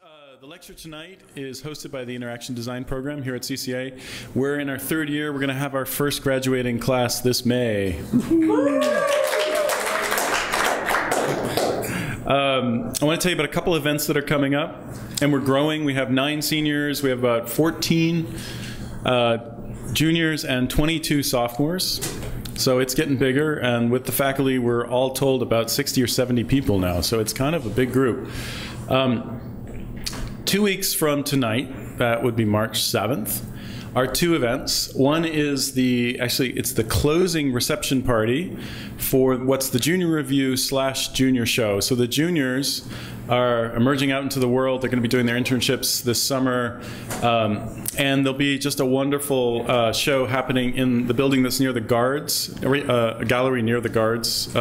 The lecture tonight is hosted by the Interaction Design Program here at CCA. We're in our third year. We're going to have our first graduating class this May. I want to tell you about a couple events that are coming up, and we're growing. We have 9 seniors. We have about 14 juniors and 22 sophomores. So it's getting bigger, and with the faculty, we're all told about 60 or 70 people now. So it's kind of a big group. 2 weeks from tonight, that would be March 7th, are 2 events. One is it's the closing reception party for what's the Junior Review / Junior Show. So the juniors are emerging out into the world. They're going to be doing their internships this summer. And there'll be just a wonderful show happening in the building that's near the guards, a gallery near the guards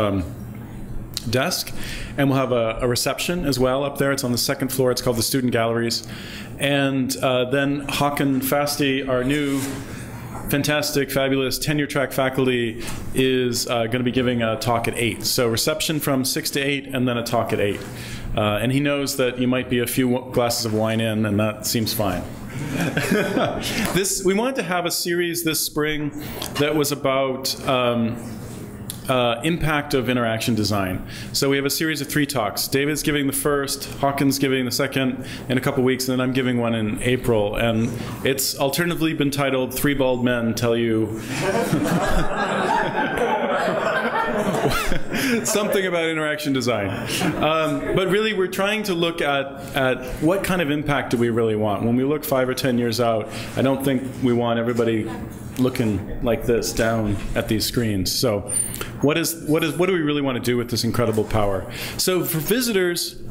desk. And we'll have a reception as well up there. It's on the 2nd floor. It's called the Student Galleries. And then Håkon Fasti, our new fantastic, fabulous tenure-track faculty, is going to be giving a talk at 8. So reception from 6 to 8, and then a talk at 8. And he knows that you might be a few glasses of wine in, and that seems fine. We wanted to have a series this spring that was about impact of interaction design. So we have a series of 3 talks. David's giving the first, Håkon's giving the second in a couple weeks, and then I'm giving one in April. And it's alternatively been titled 3 Bald Men Tell You something about interaction design. But really, we're trying to look at what kind of impact do we really want. When we look 5 or 10 years out, I don't think we want everybody looking like this down at these screens. So what do we really want to do with this incredible power? So for visitors,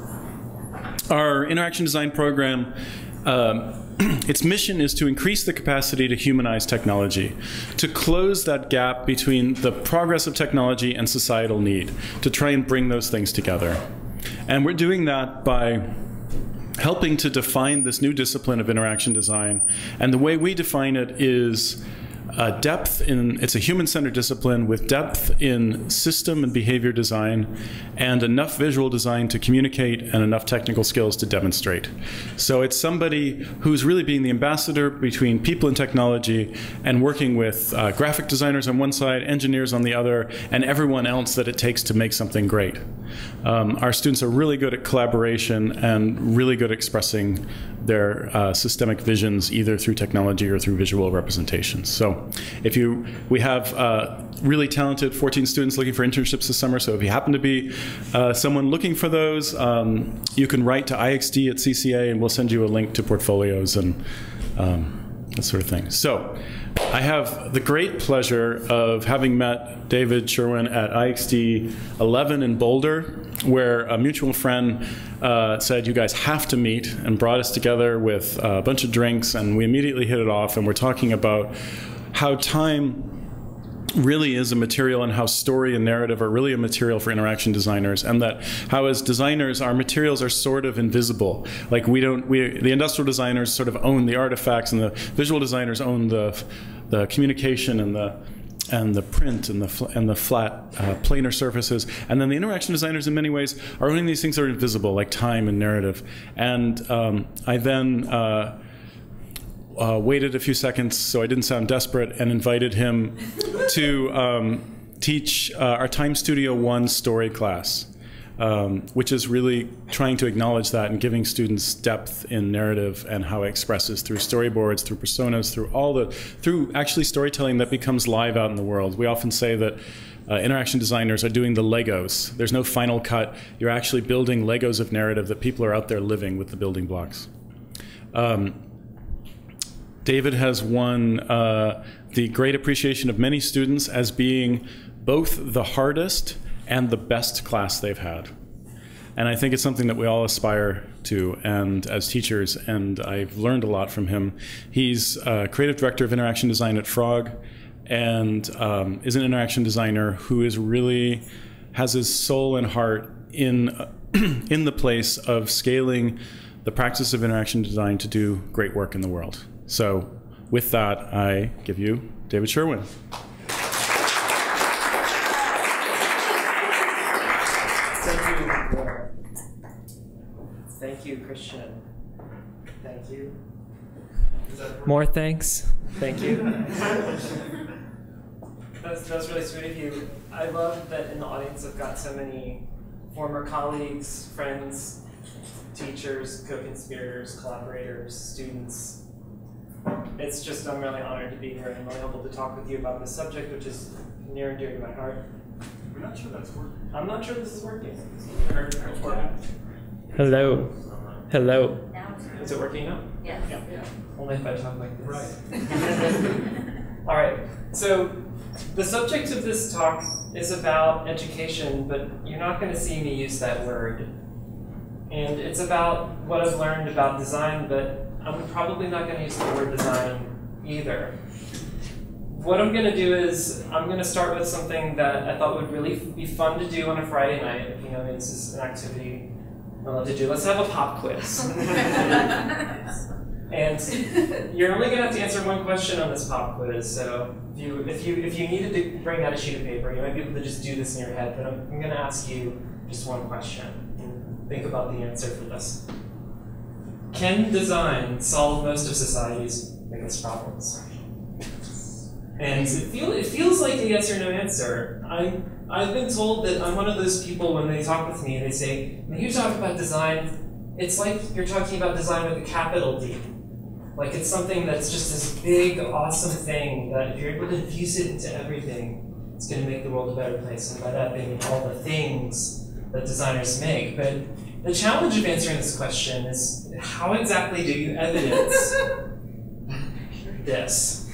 our interaction design program, its mission is to increase the capacity to humanize technology, to close that gap between the progress of technology and societal need, to try and bring those things together. And we're doing that by helping to define this new discipline of interaction design. And the way we define it is it's a human-centered discipline with depth in system and behavior design and enough visual design to communicate and enough technical skills to demonstrate. So it's somebody who's really being the ambassador between people and technology and working with graphic designers on one side, engineers on the other, and everyone else that it takes to make something great. Our students are really good at collaboration and really good at expressing their systemic visions either through technology or through visual representations. So we have really talented 14 students looking for internships this summer, so if you happen to be someone looking for those, you can write to IXD at CCA and we'll send you a link to portfolios and that sort of thing. So I have the great pleasure of having met David Sherwin at IXD 11 in Boulder, where a mutual friend said, you guys have to meet, and brought us together with a bunch of drinks, and we immediately hit it off, and we're talking about how time really is a material and how story and narrative are really a material for interaction designers, and that how as designers our materials are sort of invisible. Like the industrial designers sort of own the artifacts, and the visual designers own the communication and the print and the flat planar surfaces, and then the interaction designers in many ways are owning these things that are invisible, like time and narrative. And I then waited a few seconds so I didn't sound desperate and invited him to teach our Time Studio 1 story class, which is really trying to acknowledge that and giving students depth in narrative and how it expresses through storyboards, through personas, through actually storytelling that becomes live out in the world. We often say that interaction designers are doing the Legos. There's no final cut. You're actually building Legos of narrative that people are out there living with the building blocks. David has won the great appreciation of many students as being both the hardest and the best class they've had. And I think it's something that we all aspire to, and as teachers, and I've learned a lot from him. He's creative director of interaction design at Frog, and is an interaction designer who is really has his soul and heart in the place of scaling the practice of interaction design to do great work in the world. So with that, I give you David Sherwin. Thank you, Christian. Thank you. More thanks. Thank you. That's really sweet of you. I love that in the audience I've got so many former colleagues, friends, teachers, co-conspirators, collaborators, students. It's just, I'm really honored to be here and really able to talk with you about this subject, which is near and dear to my heart. We're not sure that's working. I'm not sure this is working. Hello. Hello. Is it working now? Yes. Yeah. Only if I talk like this. Right. All right. So the subject of this talk is about education, but you're not going to see me use that word. And it's about what I've learned about design, but I'm probably not going to use the word design either. What I'm going to do is I'm going to start with something that I thought would really be fun to do on a Friday night. If you know me, this is an activity I love to do. Let's have a pop quiz. And you're only going to have to answer one question on this pop quiz. So if you needed to bring out a sheet of paper, you might be able to just do this in your head. But I'm going to ask you just one question. And think about the answer for this. Can design solve most of society's biggest problems? And it feels like a yes or no answer. I've been told that I'm one of those people when they talk with me, they say, when you talk about design, it's like you're talking about design with a capital D. Like it's something that's just this big, awesome thing that if you're able to infuse it into everything, it's going to make the world a better place. And by that, they mean all the things that designers make. But the challenge of answering this question is, how exactly do you evidence this?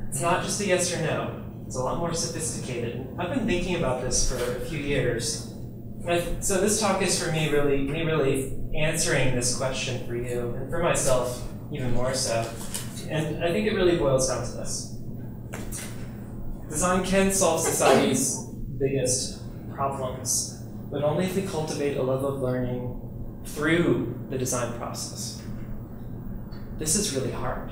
It's not just a yes or no. It's a lot more sophisticated. I've been thinking about this for a few years. So this talk is for me really answering this question for you, and for myself even more so. And I think it really boils down to this. Design can solve society's biggest problems, but only if we cultivate a love of learning through the design process. This is really hard.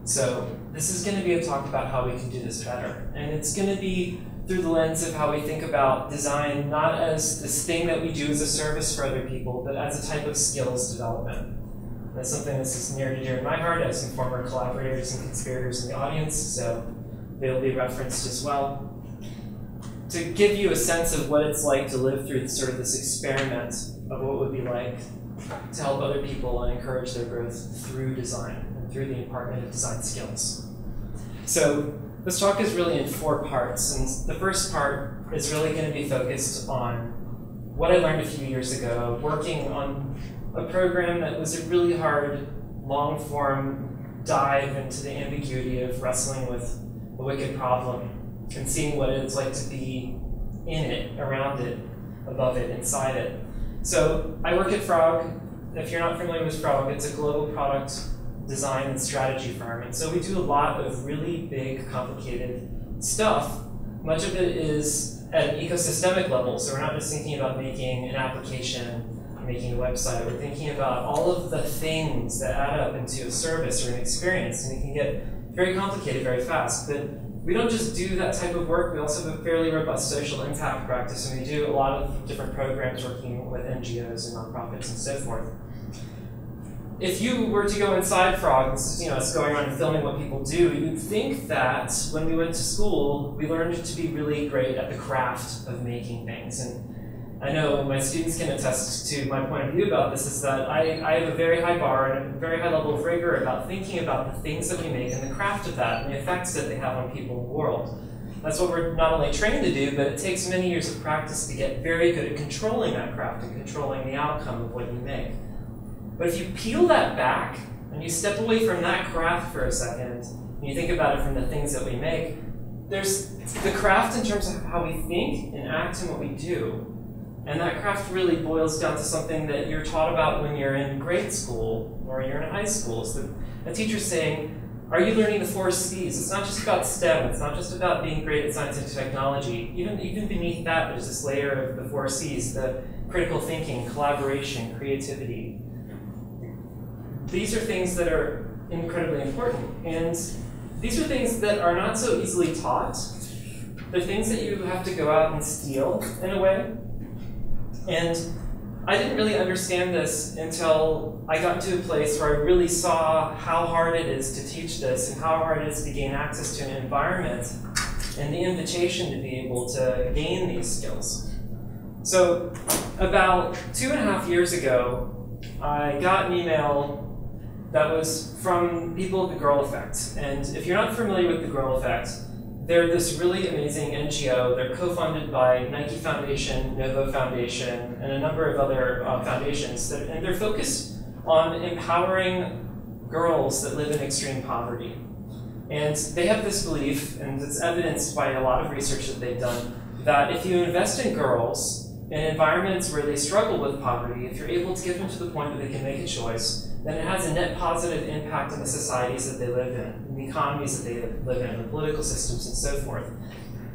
So this is going to be a talk about how we can do this better. And it's going to be through the lens of how we think about design, not as this thing that we do as a service for other people, but as a type of skills development. That's something that's near and dear in my heart. I have some former collaborators and conspirators in the audience, so they'll be referenced as well. To give you a sense of what it's like to live through sort of this experiment of what it would be like to help other people and encourage their growth through design. Through the impartment of design skills. So this talk is really in 4 parts, and the first part is really going to be focused on what I learned a few years ago, working on a program that was a really hard, long-form dive into the ambiguity of wrestling with a wicked problem and seeing what it's like to be in it, around it, above it, inside it. So I work at Frog. If you're not familiar with Frog, it's a global product design and strategy firm. And so we do a lot of really big, complicated stuff. Much of it is at an ecosystemic level. So we're not just thinking about making an application, making a website. We're thinking about all of the things that add up into a service or an experience. And it can get very complicated very fast. But we don't just do that type of work. We also have a fairly robust social impact practice. And we do a lot of different programs working with NGOs and nonprofits and so forth. If you were to go inside Frog, this is, us going around and filming what people do, you'd think that when we went to school, we learned to be really great at the craft of making things. And I know my students can attest to my point of view about this is that I have a very high bar and a very high level of rigor about thinking about the things that we make and the craft of that and the effects that they have on people in the world. That's what we're not only trained to do, but it takes many years of practice to get very good at controlling that craft and controlling the outcome of what you make. But if you peel that back and you step away from that craft for a second, and you think about it from the things that we make, there's the craft in terms of how we think and act and what we do. And that craft really boils down to something that you're taught about when you're in grade school or you're in high school. So a teacher's saying, are you learning the 4 C's? It's not just about STEM. It's not just about being great at science and technology. Even beneath that, there's this layer of the 4 C's, the critical thinking, collaboration, creativity. These are things that are incredibly important. And these are things that are not so easily taught. They're things that you have to go out and steal in a way. And I didn't really understand this until I got to a place where I really saw how hard it is to teach this and how hard it is to gain access to an environment and the invitation to be able to gain these skills. So about 2.5 years ago, I got an email that was from people at the Girl Effect. And if you're not familiar with the Girl Effect, they're this really amazing NGO. They're co-funded by Nike Foundation, Novo Foundation, and a number of other foundations. And they're focused on empowering girls that live in extreme poverty. And they have this belief, and it's evidenced by a lot of research that they've done, that if you invest in girls in environments where they struggle with poverty, if you're able to get them to the point where they can make a choice, then it has a net positive impact on the societies that they live in the economies that they live in, the political systems, and so forth.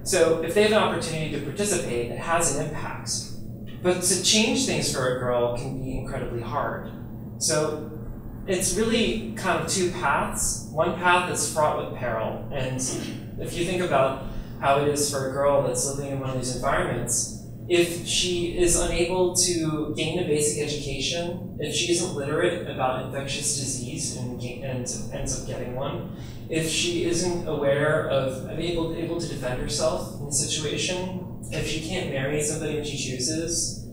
So if they have an opportunity to participate, it has an impact. But to change things for a girl can be incredibly hard. So it's really kind of two paths. One path is fraught with peril. And if you think about how it is for a girl that's living in one of these environments, if she is unable to gain a basic education, if she isn't literate about infectious disease and ends up getting one, if she isn't aware of able to defend herself in a situation, if she can't marry somebody when she chooses,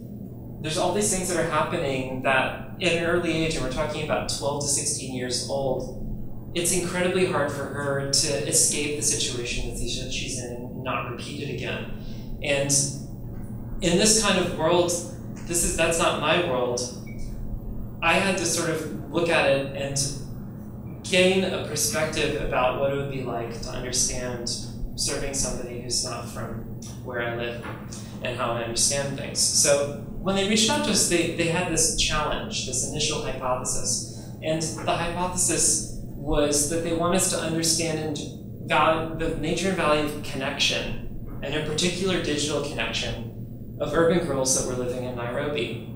there's all these things that are happening that at an early age, and we're talking about 12 to 16 years old, it's incredibly hard for her to escape the situation that she's in and not repeat it again. And in this kind of world, that's not my world. I had to sort of look at it and gain a perspective about what it would be like to understand serving somebody who's not from where I live and how I understand things. So when they reached out to us, they had this challenge, this initial hypothesis. And the hypothesis was that they want us to understand the nature and value of connection, and in particular digital connection, of urban girls that were living in Nairobi.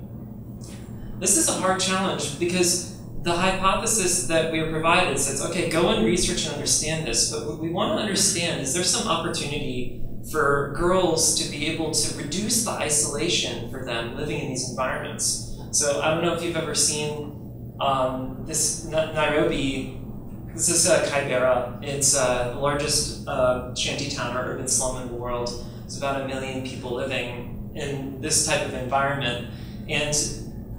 This is a hard challenge because the hypothesis that we were provided says, okay, go and research and understand this, but what we want to understand is there's some opportunity for girls to be able to reduce the isolation for them living in these environments. So I don't know if you've ever seen this Nairobi, this is Kibera. It's the largest shanty town or urban slum in the world. It's about 1 million people living in this type of environment. And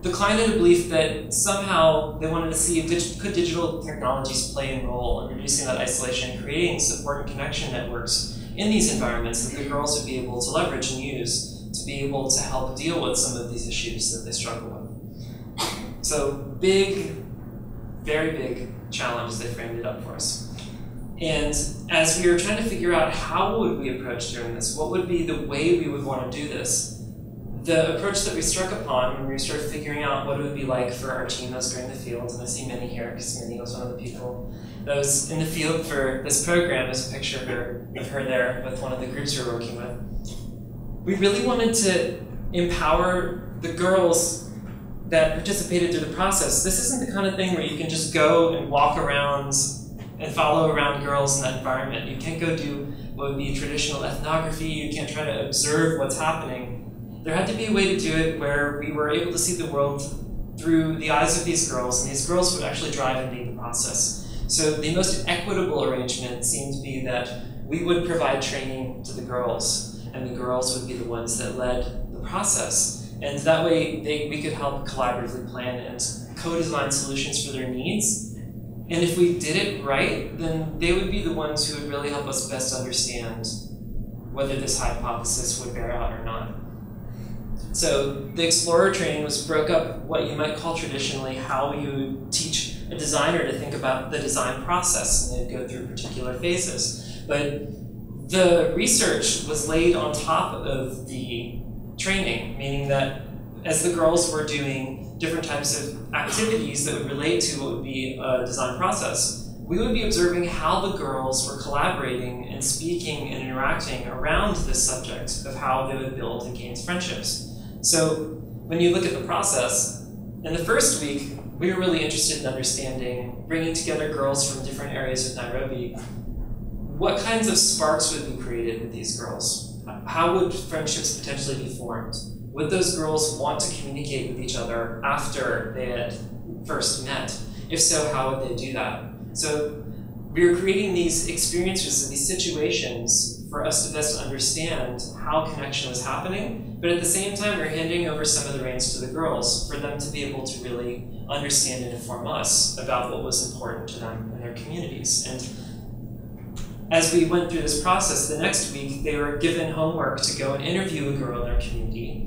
the client had a belief that somehow they wanted to see could digital technologies play a role in reducing that isolation and creating support and connection networks in these environments that the girls would be able to leverage and use to be able to help deal with some of these issues that they struggle with. So big, very big challenge, they framed it up for us. And as we were trying to figure out how would we approach doing this, what would be the way we would want to do this, the approach that we struck upon when we started figuring out what it would be like for our team that was going in the field, and I see Minnie here because Minnie was one of the people that was in the field for this program. There's a picture of her there with one of the groups we were working with. We really wanted to empower the girls that participated through the process. This isn't the kind of thing where you can just go and walk around and follow around girls in that environment. You can't go do what would be traditional ethnography. You can't try to observe what's happening. There had to be a way to do it where we were able to see the world through the eyes of these girls, and these girls would actually drive and lead the process. So the most equitable arrangement seemed to be that we would provide training to the girls, and the girls would be the ones that led the process. And that way we could help collaboratively plan and co-design solutions for their needs. And if we did it right, then they would be the ones who would really help us best understand whether this hypothesis would bear out or not. So the Explorer training broke up what you might call traditionally how you would teach a designer to think about the design process, and they'd go through particular phases. But the research was laid on top of the training, meaning that as the girls were doing different types of activities that would relate to what would be a design process, we would be observing how the girls were collaborating and speaking and interacting around this subject of how they would build and gain friendships. So when you look at the process, in the first week, we were really interested in understanding, bringing together girls from different areas of Nairobi, what kinds of sparks would be created with these girls? How would friendships potentially be formed? would those girls want to communicate with each other after they had first met? If so, how would they do that? So we were creating these experiences, these situations for us to best understand how connection was happening, but at the same time, we're handing over some of the reins to the girls for them to be able to really understand and inform us about what was important to them in their communities. And as we went through this process, the next week, they were given homework to go and interview a girl in their community.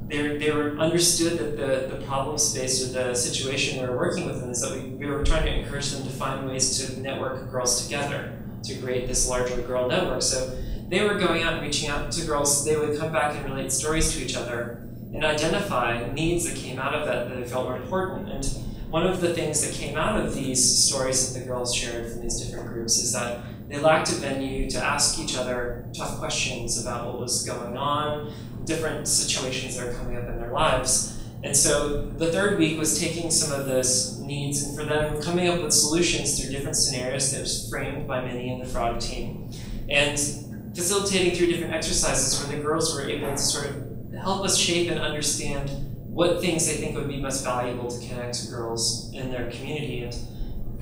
They were understood that the problem space or the situation we were working with them is that we were trying to encourage them to find ways to network girls together to create this larger girl network. So they were going out and reaching out to girls. They would come back and relate stories to each other and identify needs that came out of that they felt were important. And one of the things that came out of these stories that the girls shared from these different groups is that they lacked a venue to ask each other tough questions about what was going on, different situations that are coming up in their lives. And so the third week was taking some of those needs and for them coming up with solutions through different scenarios that was framed by Minnie and the Frog team. And facilitating through different exercises where the girls were able to sort of help us shape and understand what things they think would be most valuable to connect girls in their community. And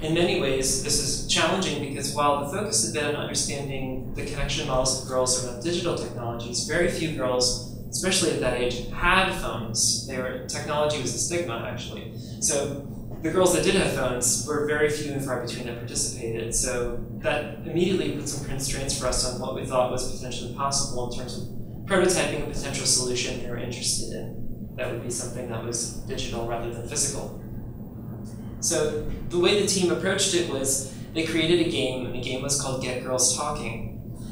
in many ways, this is challenging because while the focus has been on understanding the connection models of girls around digital technologies, very few girls, especially at that age, had phones. Technology was a stigma, actually. So the girls that did have phones were very few and far between that participated. So that immediately put some constraints for us on what we thought was potentially possible in terms of prototyping a potential solution they were interested in. That would be something that was digital rather than physical. So the way the team approached it was they created a game, and the game was called Get Girls Talking.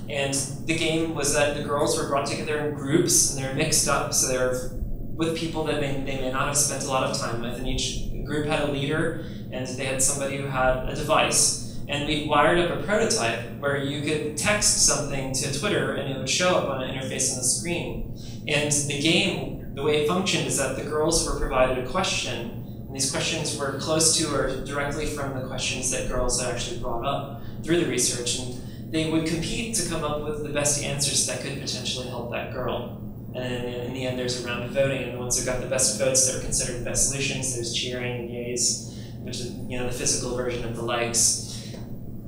And the game was that the girls were brought together in groups, and they were mixed up, so they were with people that they may not have spent a lot of time with, and each group had a leader, and they had somebody who had a device. And we wired up a prototype where you could text something to Twitter, and it would show up on an interface on the screen. And the game, the way it functioned is that the girls were provided a question, and these questions were close to or directly from the questions that girls had actually brought up through the research. And they would compete to come up with the best answers that could potentially help that girl. And in the end, there's a round of voting, and the ones who got the best votes that were considered the best solutions, there's cheering and yays, which is the physical version of the likes.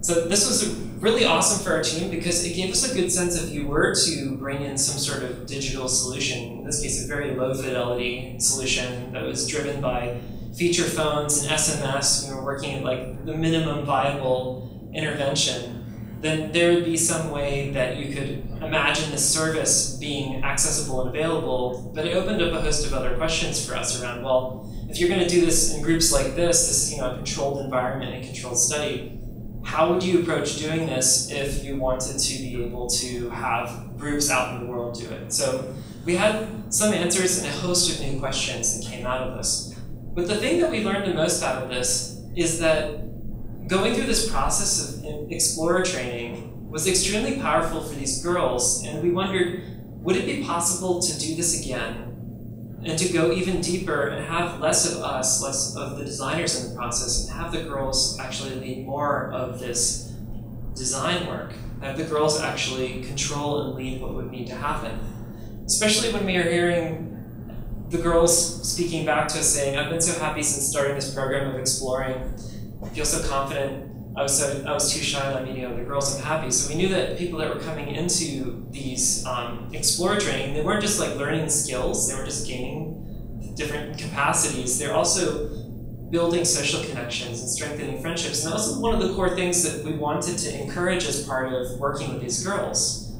So this was really awesome for our team because it gave us a good sense if you were to bring in some sort of digital solution, in this case a very low fidelity solution that was driven by feature phones and SMS, we were working at like the minimum viable intervention, then there would be some way that you could imagine the service being accessible and available, but it opened up a host of other questions for us around, well, if you're going to do this in groups like this is a controlled environment and controlled study, how would you approach doing this if you wanted to be able to have groups out in the world do it? So we had some answers and a host of new questions that came out of this. But the thing that we learned the most out of this is that going through this process of explorer training was extremely powerful for these girls, and we wondered, would it be possible to do this again and to go even deeper and have less of us, less of the designers in the process, and have the girls actually lead more of this design work, have the girls actually control and lead what would need to happen. Especially when we are hearing the girls speaking back to us saying, I've been so happy since starting this program of exploring, I feel so confident, I was too shy on meeting other girls, I'm happy. So we knew that people that were coming into these explorer training, they weren't just like learning skills, they weren't just gaining different capacities, they're also building social connections and strengthening friendships. And that was one of the core things that we wanted to encourage as part of working with these girls.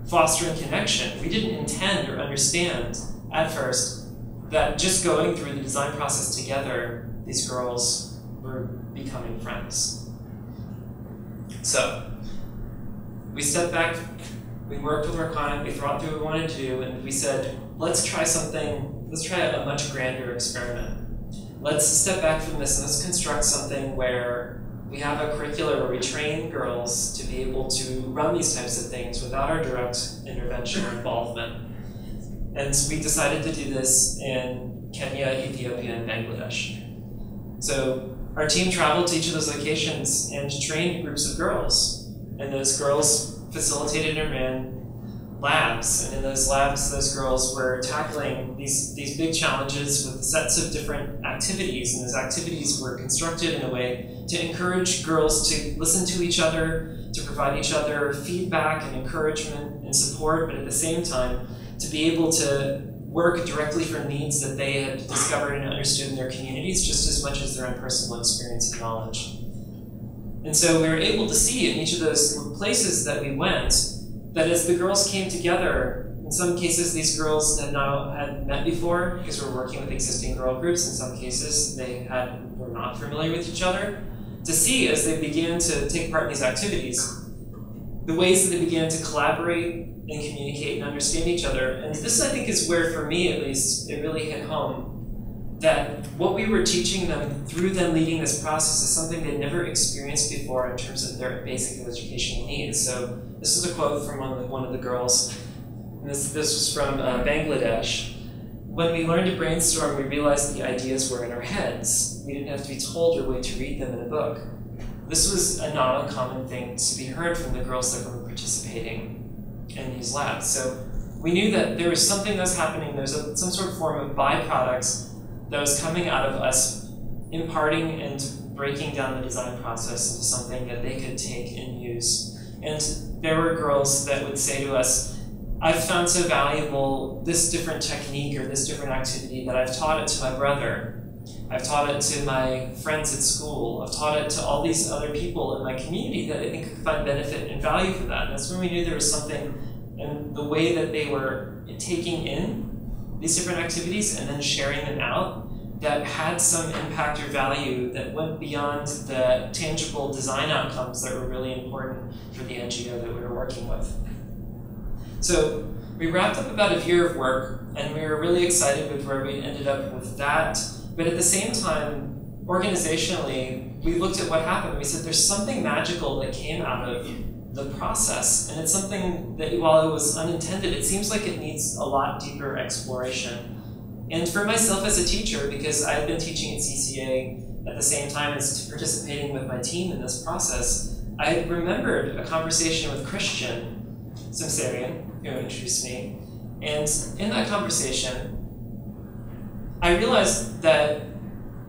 Fostering connection. We didn't intend or understand at first that just going through the design process together, these girls were becoming friends. So, we stepped back, we worked with our client, we thought through what we wanted to do, and we said, let's try a much grander experiment. Let's step back from this and let's construct something where we have a curriculum where we train girls to be able to run these types of things without our direct intervention or involvement. And so we decided to do this in Kenya, Ethiopia, and Bangladesh. So our team traveled to each of those locations and trained groups of girls. And those girls facilitated and ran labs, and in those labs, those girls were tackling these big challenges with sets of different activities, and those activities were constructed in a way to encourage girls to listen to each other, to provide each other feedback and encouragement and support, but at the same time, to be able to work directly for needs that they had discovered and understood in their communities just as much as their own personal experience and knowledge. And so we were able to see in each of those places that we went that as the girls came together, in some cases these girls had met before because we were working with existing girl groups. In some cases they were not familiar with each other. To see as they began to take part in these activities, the ways that they began to collaborate and communicate and understand each other. And this, I think, is where, for me at least, it really hit home that what we were teaching them through them leading this process is something they'd never experienced before in terms of their basic educational needs. So this is a quote from one of the girls. And this was from Bangladesh. When we learned to brainstorm, we realized the ideas were in our heads. We didn't have to be told or wait to read them in a book. This was a not uncommon thing to be heard from the girls that were participating in these labs. So we knew that there was something that was happening. There was some sort of form of byproducts that was coming out of us imparting and breaking down the design process into something that they could take and use. And there were girls that would say to us, I've found so valuable this different technique or this different activity that I've taught it to my brother. I've taught it to my friends at school. I've taught it to all these other people in my community that I think could find benefit and value for that. And that's when we knew there was something in the way that they were taking in these different activities and then sharing them out that had some impact or value that went beyond the tangible design outcomes that were really important for the NGO that we were working with. So we wrapped up about a year of work, and we were really excited with where we ended up with that. But at the same time, organizationally, we looked at what happened. We said there's something magical that came out of the process, and it's something that, while it was unintended, it seems like it needs a lot deeper exploration. And for myself as a teacher, because I had been teaching at CCA at the same time as participating with my team in this process, I had remembered a conversation with Christian Sherwin, who introduced me. And in that conversation, I realized that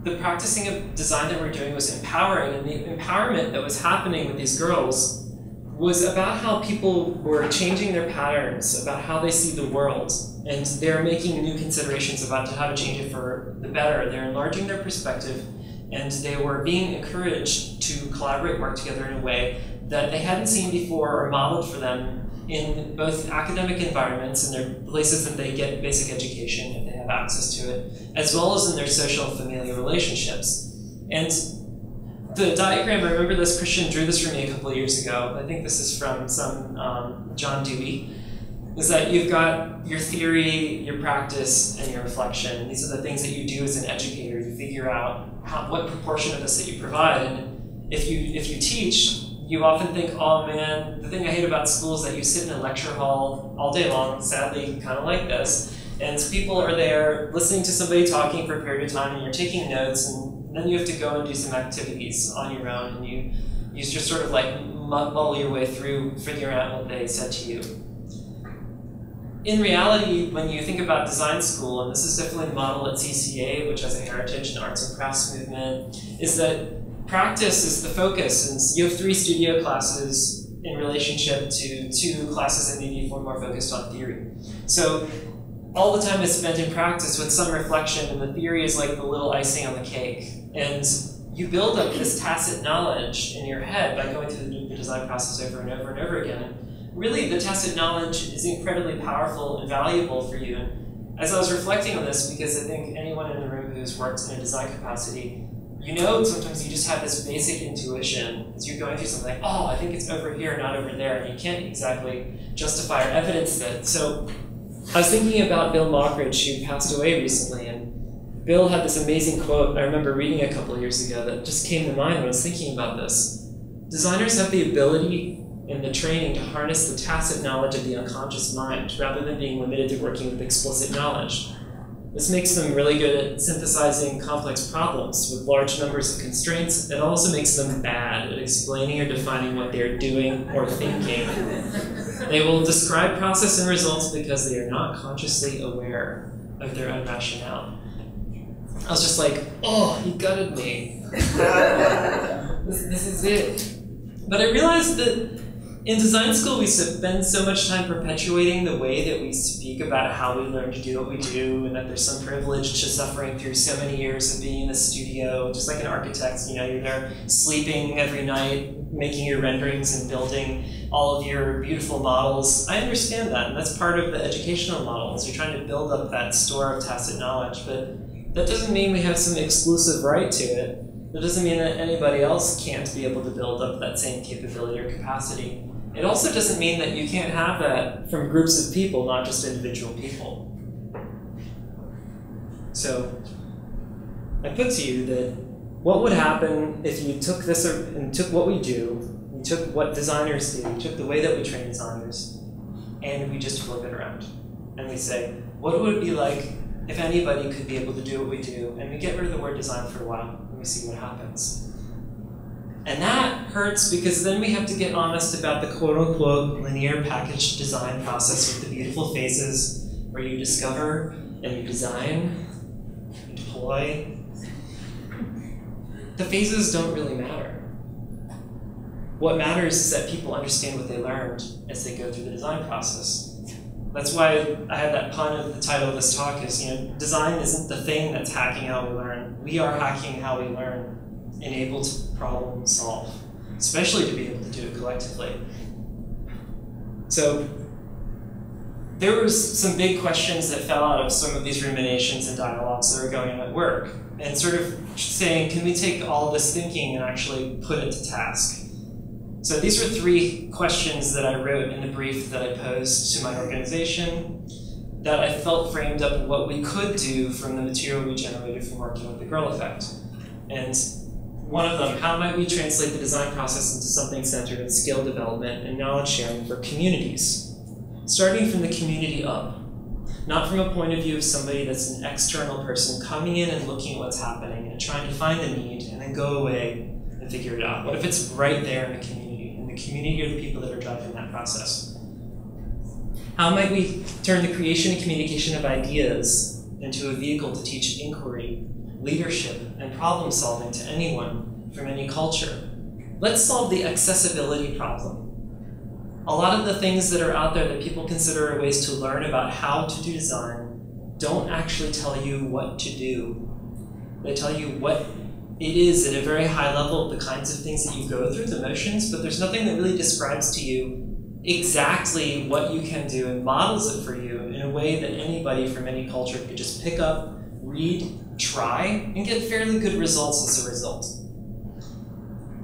the practicing of design that we're doing was empowering, and the empowerment that was happening with these girls was about how people were changing their patterns, about how they see the world, and they're making new considerations about how to change it for the better. They're enlarging their perspective, and they were being encouraged to collaborate and work together in a way that they hadn't seen before or modeled for them in both academic environments and their places that they get basic education if they have access to it, as well as in their social and familial relationships. And the diagram, I remember this, Christian drew this for me a couple of years ago. I think this is from some John Dewey, is that you've got your theory, your practice, and your reflection. And these are the things that you do as an educator. You figure out what proportion of this that you provide. And if you teach, you often think, oh man, the thing I hate about school is that you sit in a lecture hall all day long, sadly kind of like this, and people are there listening to somebody talking for a period of time, and you're taking notes, and then you have to go and do some activities on your own, and you just sort of like muddle your way through figuring out what they said to you. In reality, when you think about design school, and this is definitely modeled at CCA, which has a heritage in arts and crafts movement, is that practice is the focus, and you have 3 studio classes in relationship to 2 classes that maybe more focused on theory. So all the time is spent in practice with some reflection, and the theory is like the little icing on the cake. And you build up this tacit knowledge in your head by going through the design process over and over and over again. And really, the tacit knowledge is incredibly powerful and valuable for you. And as I was reflecting on this, because I think anyone in the room who's worked in a design capacity, you know, sometimes you just have this basic intuition as you're going through something like, oh, I think it's over here, not over there, and you can't exactly justify or evidence that. So I was thinking about Bill Mockridge, who passed away recently, and Bill had this amazing quote I remember reading a couple of years ago that just came to mind when I was thinking about this. Designers have the ability and the training to harness the tacit knowledge of the unconscious mind, rather than being limited to working with explicit knowledge. This makes them really good at synthesizing complex problems with large numbers of constraints. It also makes them bad at explaining or defining what they're doing or thinking. They will describe process and results because they are not consciously aware of their own rationale. I was just like, oh, he gutted me. This is it. But I realized that in design school, we spend so much time perpetuating the way that we speak about how we learn to do what we do, and that there's some privilege to suffering through so many years of being in the studio, just like an architect. You know, you're there sleeping every night, making your renderings and building all of your beautiful models. I understand that, and that's part of the educational model, is you're trying to build up that store of tacit knowledge, but that doesn't mean we have some exclusive right to it. That doesn't mean that anybody else can't be able to build up that same capability or capacity. It also doesn't mean that you can't have that from groups of people, not just individual people. So I put to you that what would happen if you took this and took what we do, you took what designers do, you took the way that we train designers, and we just flip it around. And we say, what would it be like if anybody could be able to do what we do, and we get rid of the word design for a while, and we see what happens. And that hurts because then we have to get honest about the quote-unquote linear packaged design process with the beautiful phases where you discover and you design, you deploy. The phases don't really matter. What matters is that people understand what they learned as they go through the design process. That's why I had that pun of the title of this talk is, design isn't the thing that's hacking how we learn. We are hacking how we learn, and able to problem solve, especially to be able to do it collectively. So there was some big questions that fell out of some of these ruminations and dialogues that were going on at work, and sort of saying, can we take all this thinking and actually put it to task? So these were 3 questions that I wrote in the brief that I posed to my organization that I felt framed up what we could do from the material we generated from working with the Girl Effect. And one of them, how might we translate the design process into something centered in skill development and knowledge sharing for communities? Starting from the community up, not from a point of view of somebody that's an external person coming in and looking at what's happening and trying to find the need and then go away and figure it out. What if it's right there in the community? And the community are the people that are driving that process. How might we turn the creation and communication of ideas into a vehicle to teach inquiry, leadership, and problem solving to anyone from any culture? Let's solve the accessibility problem. A lot of the things that are out there that people consider ways to learn about how to do design don't actually tell you what to do. They tell you what it is at a very high level, the kinds of things that you go through, the motions, but there's nothing that really describes to you exactly what you can do and models it for you in a way that anybody from any culture could just pick up, read, try, and get fairly good results as a result.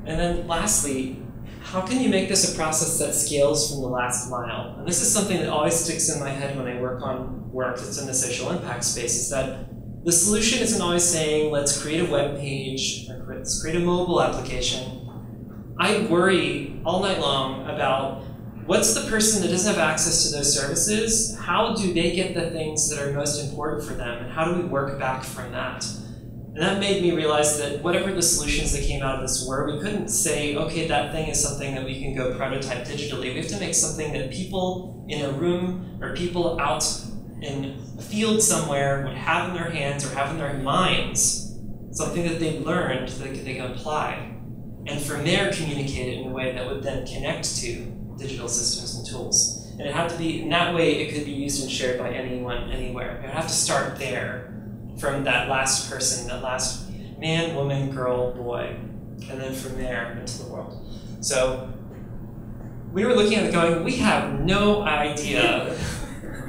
And then lastly, how can you make this a process that scales from the last mile? And this is something that always sticks in my head when I work on work that's in the social impact space, is that the solution isn't always saying, let's create a web page, or let's create a mobile application. I worry all night long about what's the person that doesn't have access to those services? How do they get the things that are most important for them? And how do we work back from that? And that made me realize that whatever the solutions that came out of this were, we couldn't say, okay, that thing is something that we can go prototype digitally. We have to make something that people in a room or people out in a field somewhere would have in their hands or have in their minds, something that they learned that they can apply. And from there, communicate it in a way that would then connect to digital systems and tools. And it had to be, in that way, it could be used and shared by anyone, anywhere. It would have to start there, from that last person, that last man, woman, girl, boy, and then from there into the world. So we were looking at it going, we have no idea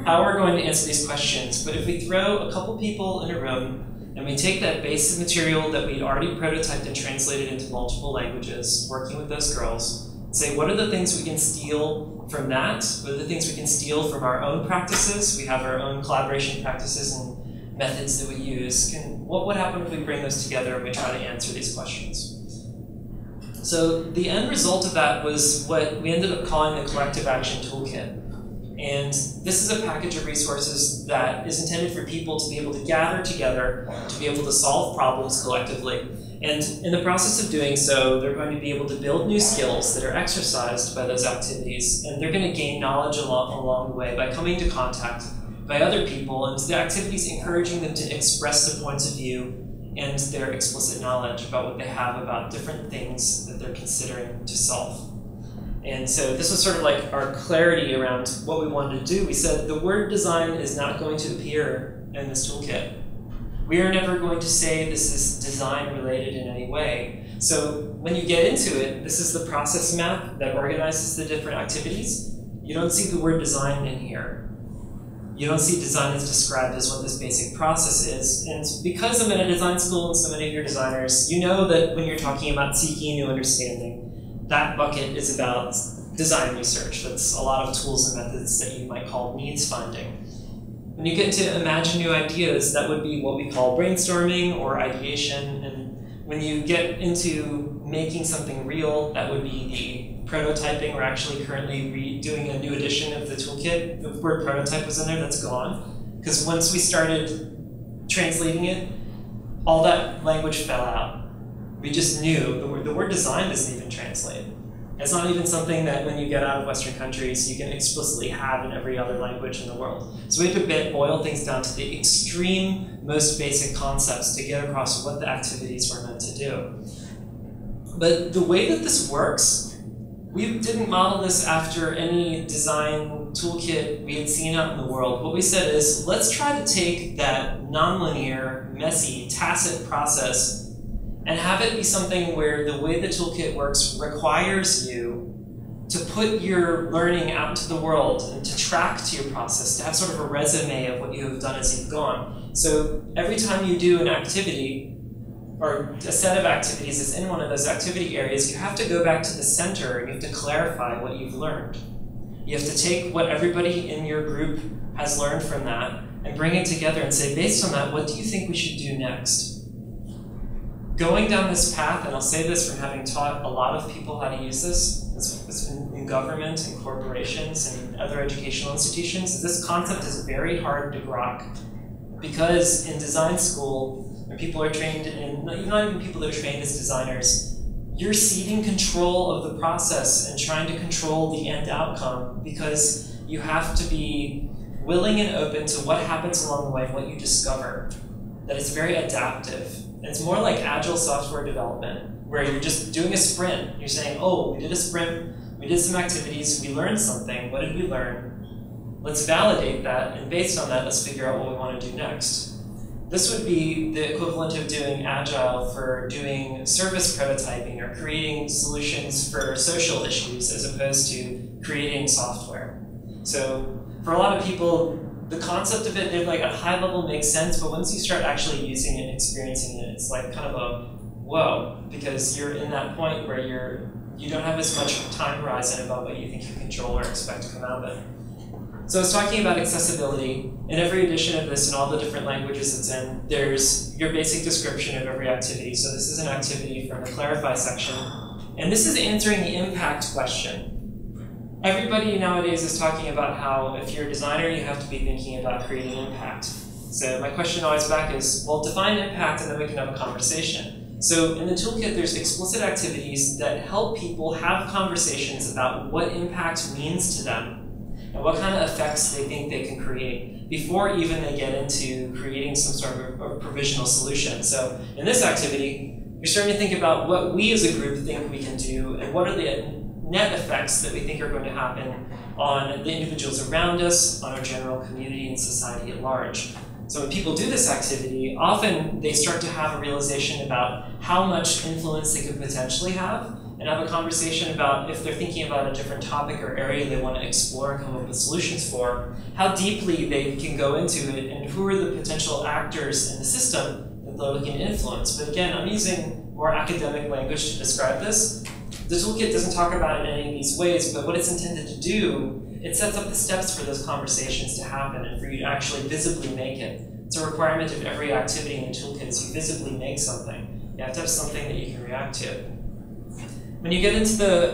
how we're going to answer these questions, but if we throw a couple people in a room and we take that basic material that we'd already prototyped and translated into multiple languages, working with those girls, say, what are the things we can steal from that? What are the things we can steal from our own practices? We have our own collaboration practices and methods that we use. What would happen if we bring those together and we try to answer these questions? So the end result of that was what we ended up calling the Collective Action Toolkit. And this is a package of resources that is intended for people to be able to gather together, to be able to solve problems collectively, And in the process of doing so, they're going to be able to build new skills that are exercised by those activities, and they're going to gain knowledge along the way by coming into contact by other people, and the activities encouraging them to express their points of view and their explicit knowledge about what they have about different things that they're considering to solve. And so this was sort of like our clarity around what we wanted to do. We said the word design is not going to appear in this toolkit. We are never going to say this is design related in any way. So when you get into it, this is the process map that organizes the different activities. You don't see the word design in here. You don't see design as described as what this basic process is. And because I'm in a design school and so many of your designers, you know that when you're talking about seeking new understanding, that bucket is about design research. That's a lot of tools and methods that you might call needs finding. When you get to imagine new ideas, that would be what we call brainstorming or ideation. And when you get into making something real, that would be the prototyping. We're actually currently doing a new edition of the toolkit. The word prototype was in there, that's gone. Because once we started translating it, all that language fell out. We just knew the word design doesn't even translate. It's not even something that when you get out of Western countries, you can explicitly have in every other language in the world. So we have to boil things down to the extreme, most basic concepts to get across what the activities were meant to do. But the way that this works, we didn't model this after any design toolkit we had seen out in the world. What we said is, let's try to take that nonlinear, messy, tacit process and have it be something where the way the toolkit works requires you to put your learning out into the world and to track to your process, to have sort of a resume of what you have done as you've gone. So every time you do an activity, or a set of activities is in one of those activity areas, you have to go back to the center and you have to clarify what you've learned. You have to take what everybody in your group has learned from that and bring it together and say, based on that, what do you think we should do next? Going down this path, and I'll say this from having taught a lot of people how to use this, it's in government and corporations and other educational institutions, this concept is very hard to grok. Because in design school, when people are trained in, not even people that are trained as designers, you're ceding control of the process and trying to control the end outcome because you have to be willing and open to what happens along the way and what you discover. That it's very adaptive. It's more like agile software development, where you're just doing a sprint. You're saying, oh, we did a sprint, we did some activities, we learned something. What did we learn? Let's validate that, and based on that, let's figure out what we want to do next. This would be the equivalent of doing agile for doing service prototyping or creating solutions for social issues as opposed to creating software. So for a lot of people, the concept of it, like at a high level makes sense, but once you start actually using it and experiencing it, it's like kind of a whoa, because you're in that point where you don't have as much time horizon about what you think you control or expect to come out of it. So I was talking about accessibility. In every edition of this and all the different languages it's in, there's your basic description of every activity. So this is an activity from the clarify section. And this is answering the impact question. Everybody nowadays is talking about how if you're a designer, you have to be thinking about creating impact. So my question always back is, well, define impact and then we can have a conversation. So in the toolkit, there's explicit activities that help people have conversations about what impact means to them and what kind of effects they think they can create before even they get into creating some sort of provisional solution. So in this activity, you're starting to think about what we as a group think we can do and what are the net effects that we think are going to happen on the individuals around us, on our general community and society at large. So when people do this activity, often they start to have a realization about how much influence they could potentially have and have a conversation about if they're thinking about a different topic or area they want to explore and come up with solutions for, how deeply they can go into it and who are the potential actors in the system that they're looking to influence. But again, I'm using more academic language to describe this. The toolkit doesn't talk about it in any of these ways, but what it's intended to do, it sets up the steps for those conversations to happen and for you to actually visibly make it. It's a requirement of every activity in the toolkit is you visibly make something. You have to have something that you can react to. When you get into the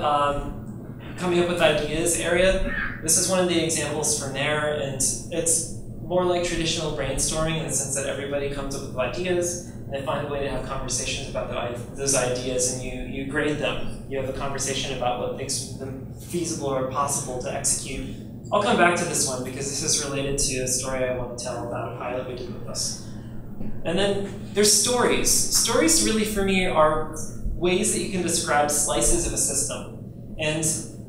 coming up with ideas area, this is one of the examples from there, and it's more like traditional brainstorming in the sense that everybody comes up with ideas, and they find a way to have conversations about those ideas, and you grade them. You have a conversation about what makes them feasible or possible to execute. I'll come back to this one because this is related to a story I want to tell about a pilot we did with us. And then there's stories. Stories really for me are ways that you can describe slices of a system. And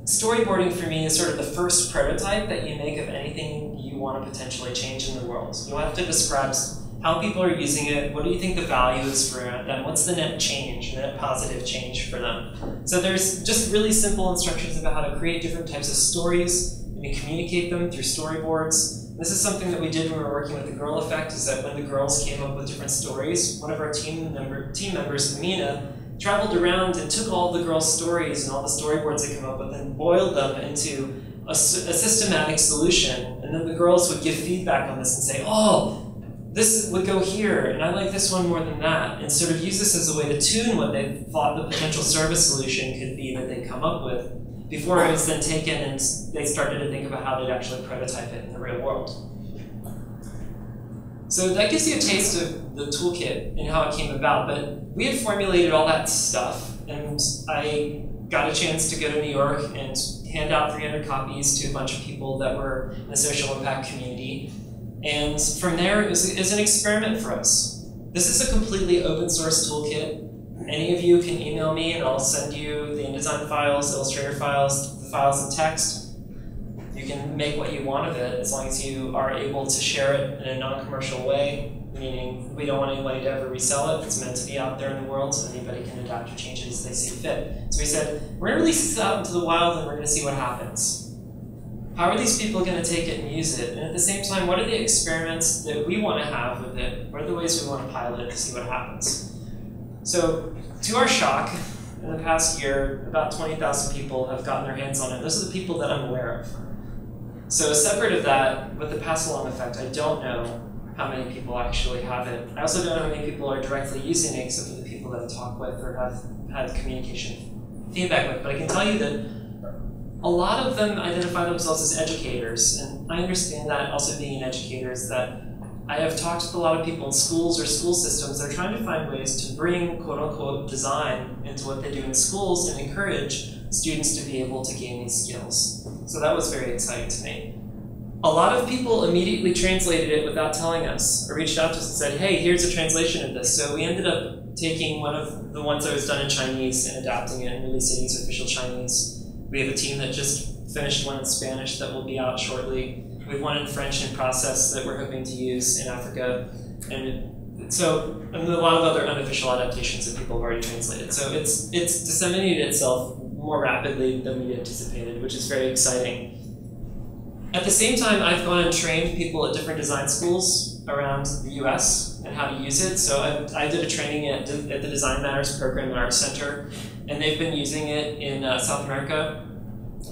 storyboarding for me is sort of the first prototype that you make of anything you want to potentially change in the world. You'll have to describe how people are using it, what do you think the value is for them, what's the net change, the net positive change for them. So there's just really simple instructions about how to create different types of stories and to communicate them through storyboards. This is something that we did when we were working with the Girl Effect, is that when the girls came up with different stories, one of our team members, Amina, traveled around and took all the girls' stories and all the storyboards they came up with and boiled them into a systematic solution. And then the girls would give feedback on this and say, oh, this would go here, and I like this one more than that, and sort of use this as a way to tune what they thought the potential service solution could be that they'd come up with, before it was then taken and they started to think about how they'd actually prototype it in the real world. So that gives you a taste of the toolkit and how it came about, but we had formulated all that stuff, and I got a chance to go to New York and hand out 300 copies to a bunch of people that were in the social impact community. And from there, it was an experiment for us. This is a completely open source toolkit. Any of you can email me and I'll send you the InDesign files, Illustrator files, the files in text. You can make what you want of it as long as you are able to share it in a non-commercial way, meaning we don't want anybody to ever resell it. It's meant to be out there in the world so anybody can adapt or change it as they see fit. So we said, we're going to release this out into the wild and we're going to see what happens. How are these people going to take it and use it? And at the same time, what are the experiments that we want to have with it? What are the ways we want to pilot it to see what happens? So, to our shock, in the past year, about 20,000 people have gotten their hands on it. Those are the people that I'm aware of. So separate of that, with the pass-along effect, I don't know how many people actually have it. I also don't know how many people are directly using it, except for the people that I've talked with or have had communication feedback with. But I can tell you that a lot of them identify themselves as educators, and I understand that also being an educator is that I have talked with a lot of people in schools or school systems that are trying to find ways to bring quote-unquote design into what they do in schools and encourage students to be able to gain these skills. So that was very exciting to me. A lot of people immediately translated it without telling us, or reached out to us and said, hey, here's a translation of this. So we ended up taking one of the ones that was done in Chinese and adapting it and releasing it as official Chinese. We have a team that just finished one in Spanish that will be out shortly. We have one in French in process that we're hoping to use in Africa. And a lot of other unofficial adaptations that people have already translated. So it's disseminated itself more rapidly than we anticipated, which is very exciting. At the same time, I've gone and trained people at different design schools around the US and how to use it. So I did a training at the Design Matters program at our center, and they've been using it in South America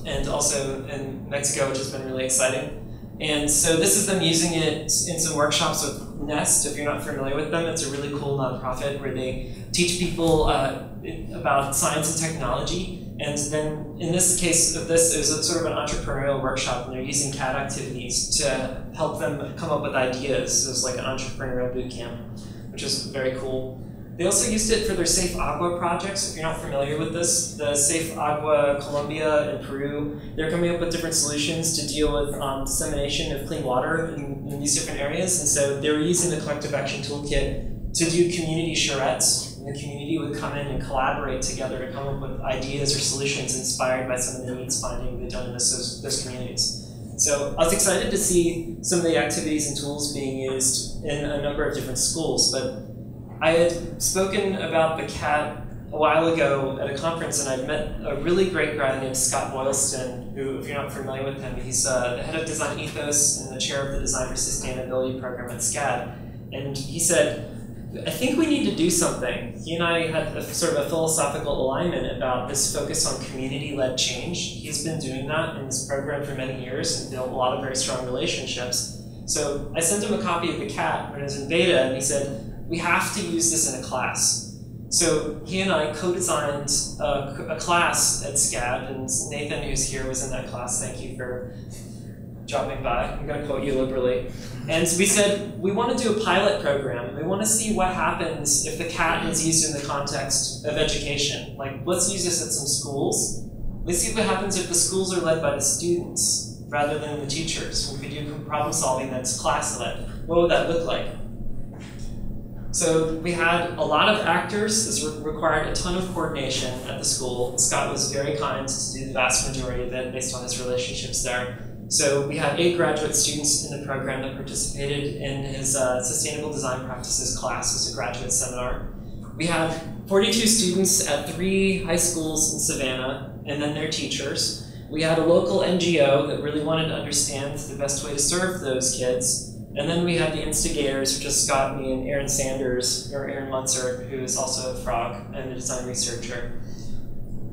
and also in Mexico, which has been really exciting. And so this is them using it in some workshops with Nest. If you're not familiar with them, it's a really cool nonprofit where they teach people about science and technology. And then in this case of this, it was a sort of an entrepreneurial workshop, and they're using CAD activities to help them come up with ideas. It was like an entrepreneurial boot camp, which is very cool. They also used it for their Safe Agua projects. If you're not familiar with this, the Safe Agua Colombia and Peru, they're coming up with different solutions to deal with dissemination of clean water in these different areas. And so they were using the Collective Action Toolkit to do community charrettes. And the community would come in and collaborate together to come up with ideas or solutions inspired by some of the needs finding they've done in those communities. So I was excited to see some of the activities and tools being used in a number of different schools, but I had spoken about the CAT a while ago at a conference, and I'd met a really great guy named Scott Boylston, who, if you're not familiar with him, he's the head of Design Ethos and the chair of the Design for Sustainability program at SCAD. And he said, I think we need to do something. He and I had a sort of a philosophical alignment about this focus on community-led change. He's been doing that in this program for many years and built a lot of very strong relationships. So I sent him a copy of the CAT when it was in beta, and he said, we have to use this in a class. So he and I co-designed a class at SCAD, and Nathan, who's here, was in that class. Thank you for dropping by. I'm going to quote you liberally. And we said, we want to do a pilot program. We want to see what happens if the cat is used in the context of education. Like, let's use this at some schools. Let's see what happens if the schools are led by the students rather than the teachers. When we do problem solving that's class-led, what would that look like? So we had a lot of actors. This required a ton of coordination at the school. Scott was very kind to do the vast majority of it based on his relationships there. So we had 8 graduate students in the program that participated in his Sustainable Design Practices class. It was a graduate seminar. We had 42 students at 3 high schools in Savannah, and then their teachers. We had a local NGO that really wanted to understand the best way to serve those kids. And then we had the instigators, which is Scott, me, and Aaron Sanders, or Aaron Munzer, who is also a frog and a design researcher.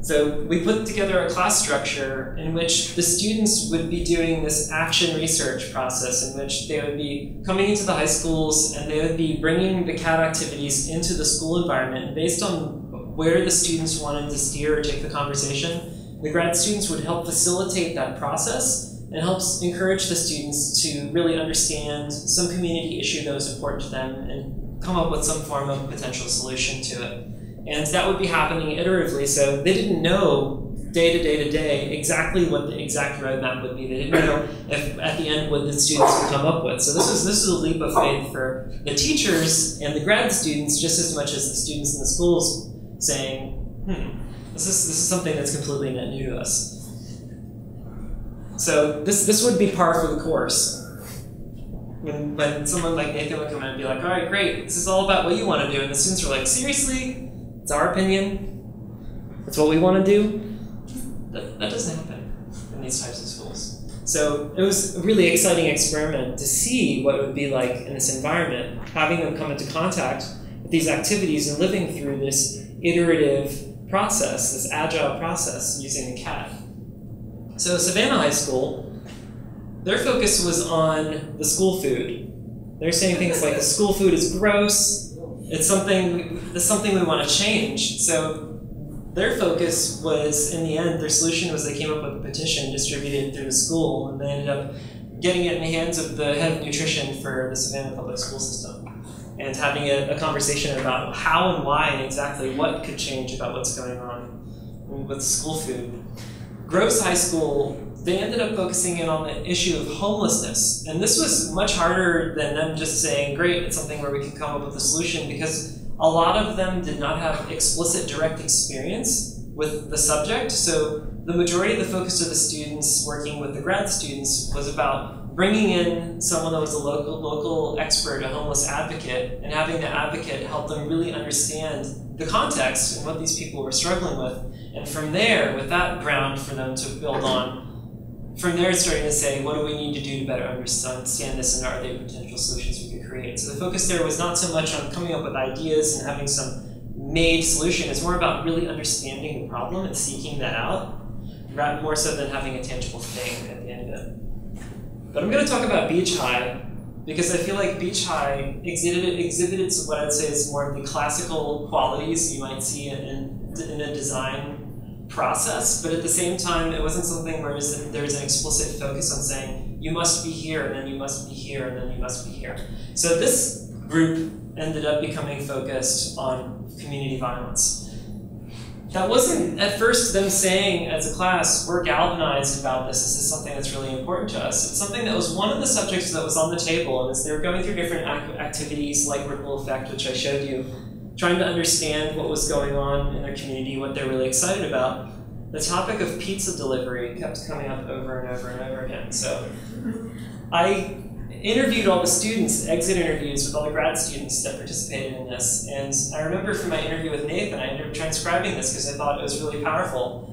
So we put together a class structure in which the students would be doing this action research process in which they would be coming into the high schools and they would be bringing the CAD activities into the school environment. And based on where the students wanted to steer or take the conversation, the grad students would help facilitate that process and helps encourage the students to really understand some community issue that was important to them and come up with some form of potential solution to it. And that would be happening iteratively, so they didn't know day to day to day exactly what the exact roadmap would be. They didn't know if at the end what the students would come up with. So this is a leap of faith for the teachers and the grad students just as much as the students in the schools saying, this is something that's completely net new to us. So this would be par for the course. When someone like Nathan would come in and be like, all right, great, this is all about what you want to do. And the students are like, seriously? It's our opinion. It's what we want to do. That doesn't happen in these types of schools. So it was a really exciting experiment to see what it would be like in this environment, having them come into contact with these activities and living through this iterative process, this agile process using the CAD. So Savannah High School, their focus was on the school food. They're saying things like the school food is gross. It's something we want to change. So their focus was, in the end, their solution was they came up with a petition distributed through the school, and they ended up getting it in the hands of the head of nutrition for the Savannah public school system, and having a conversation about how and why and exactly what could change about what's going on with school food. Gross High School, they ended up focusing in on the issue of homelessness. And this was much harder than them just saying, great, it's something where we can come up with a solution, because a lot of them did not have explicit direct experience with the subject. So the majority of the focus of the students working with the grad students was about bringing in someone that was a local expert, a homeless advocate, and having the advocate help them really understand the context and what these people were struggling with. And from there, with that ground for them to build on, from there it's starting to say, what do we need to do to better understand this, and are there potential solutions we could create? So the focus there was not so much on coming up with ideas and having some made solution. It's more about really understanding the problem and seeking that out, more so than having a tangible thing at the end of it. But I'm going to talk about Beach High, because I feel like Beach High exhibited what I'd say is more of the classical qualities you might see in a design process, but at the same time, it wasn't something where there's an explicit focus on saying, you must be here, and then you must be here, and then you must be here. So this group ended up becoming focused on community violence. That wasn't at first them saying as a class, we're galvanized about this is something that's really important to us. It's something that was one of the subjects that was on the table, and as they were going through different activities like Ripple Effect, which I showed you, trying to understand what was going on in their community, what they're really excited about, the topic of pizza delivery kept coming up over and over and over again. So I interviewed all the students, exit interviews with all the grad students that participated in this. And I remember from my interview with Nathan, I ended up transcribing this because I thought it was really powerful.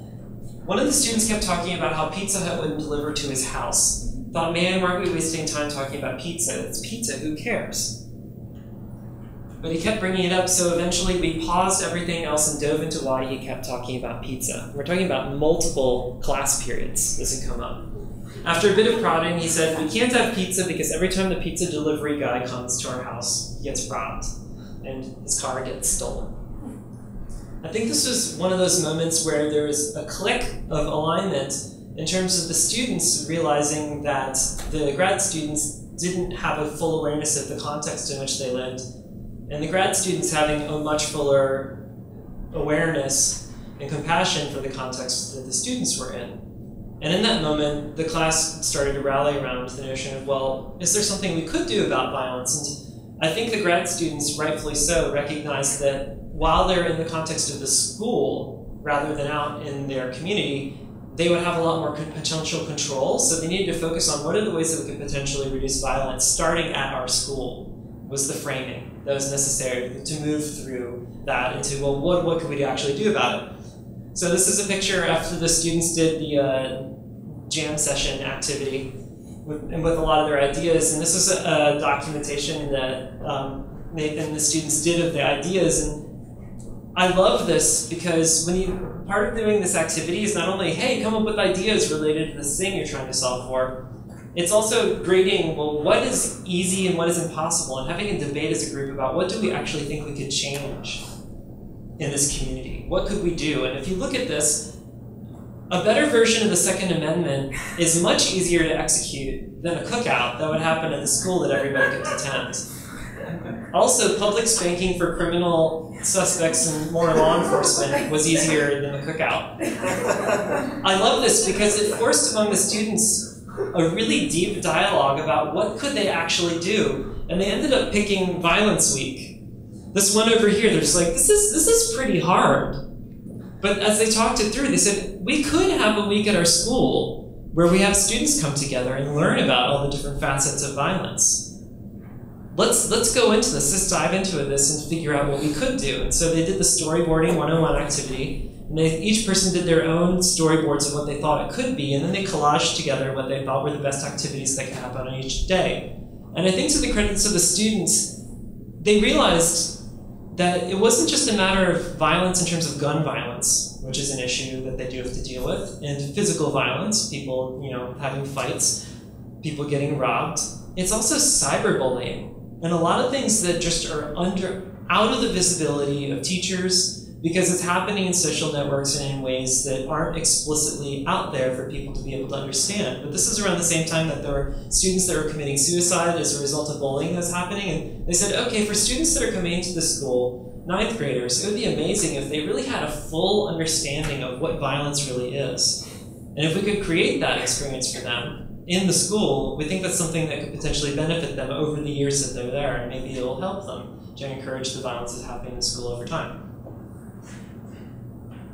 One of the students kept talking about how Pizza Hut wouldn't deliver to his house. Thought, man, why are we wasting time talking about pizza? It's pizza, who cares? But he kept bringing it up, so eventually we paused everything else and dove into why he kept talking about pizza. We're talking about multiple class periods this had come up. After a bit of prodding, he said, we can't have pizza because every time the pizza delivery guy comes to our house, he gets robbed, and his car gets stolen. I think this was one of those moments where there was a click of alignment in terms of the students realizing that the grad students didn't have a full awareness of the context in which they lived, and the grad students having a much fuller awareness and compassion for the context that the students were in. And in that moment, the class started to rally around the notion of, well, is there something we could do about violence? And I think the grad students, rightfully so, recognized that while they're in the context of the school, rather than out in their community, they would have a lot more potential control, so they needed to focus on what are the ways that we could potentially reduce violence starting at our school, was the framing that was necessary to move through that into, well, what could we actually do about it? So this is a picture after the students did the jam session activity with a lot of their ideas, and this is a documentation that Nathan and the students did of the ideas, and I love this because part of doing this activity is not only, hey, come up with ideas related to this thing you're trying to solve for, it's also grading, well, what is easy and what is impossible, and having a debate as a group about what do we actually think we could change in this community? What could we do? And if you look at this, a better version of the Second Amendment is much easier to execute than a cookout that would happen at the school that everybody could attend. Also, public spanking for criminal suspects and more law enforcement was easier than a cookout. I love this because it forced among the students a really deep dialogue about what could they actually do, and they ended up picking Violence Week. This one over here, they're just like, this is pretty hard. But as they talked it through, they said, we could have a week at our school where we have students come together and learn about all the different facets of violence. Let's go into this, let's dive into this and figure out what we could do. And so they did the storyboarding 101 activity, and each person did their own storyboards of what they thought it could be, and then they collaged together what they thought were the best activities that could happen on each day. And I think to the credits of the students, they realized that it wasn't just a matter of violence in terms of gun violence, which is an issue that they do have to deal with, and physical violence, people, having fights, people getting robbed. It's also cyberbullying, and a lot of things that just are out of the visibility of teachers because it's happening in social networks and in ways that aren't explicitly out there for people to be able to understand. But this is around the same time that there were students that were committing suicide as a result of bullying that's happening, and they said, okay, for students that are coming into the school, 9th graders, it would be amazing if they really had a full understanding of what violence really is. And if we could create that experience for them in the school, we think that's something that could potentially benefit them over the years that they're there, and maybe it will help them to encourage the violence that's happening in the school over time.